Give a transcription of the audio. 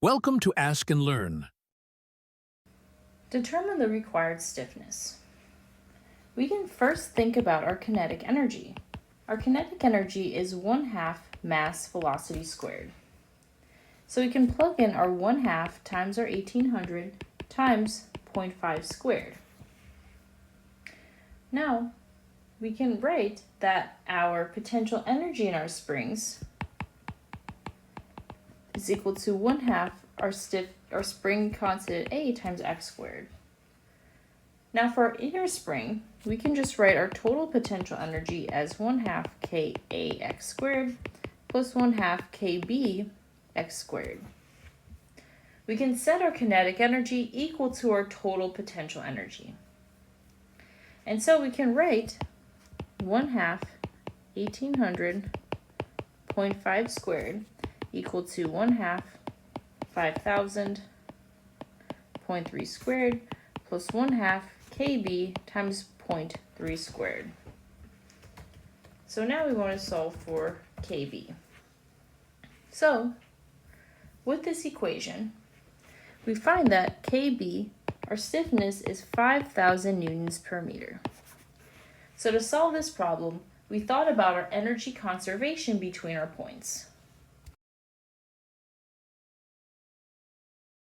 Welcome to Ask and Learn. Determine the required stiffness. We can first think about our kinetic energy. Our kinetic energy is 1/2 mass velocity squared. So we can plug in our 1/2 times our 1800 times 0.5 squared. Now, we can write that our potential energy in our springs is equal to 1/2 our spring constant A times x squared. Now for our inner spring, we can just write our total potential energy as 1/2 Ka(x squared) plus 1/2 Kb x squared. We can set our kinetic energy equal to our total potential energy. And so we can write 1/2 1800 0.5 squared equal to 1/2 5000 0.3 squared plus 1/2 Kb times 0.3 squared. So now we want to solve for Kb. So with this equation, we find that Kb, our stiffness, is 5,000 newtons per meter. So to solve this problem, we thought about our energy conservation between our points.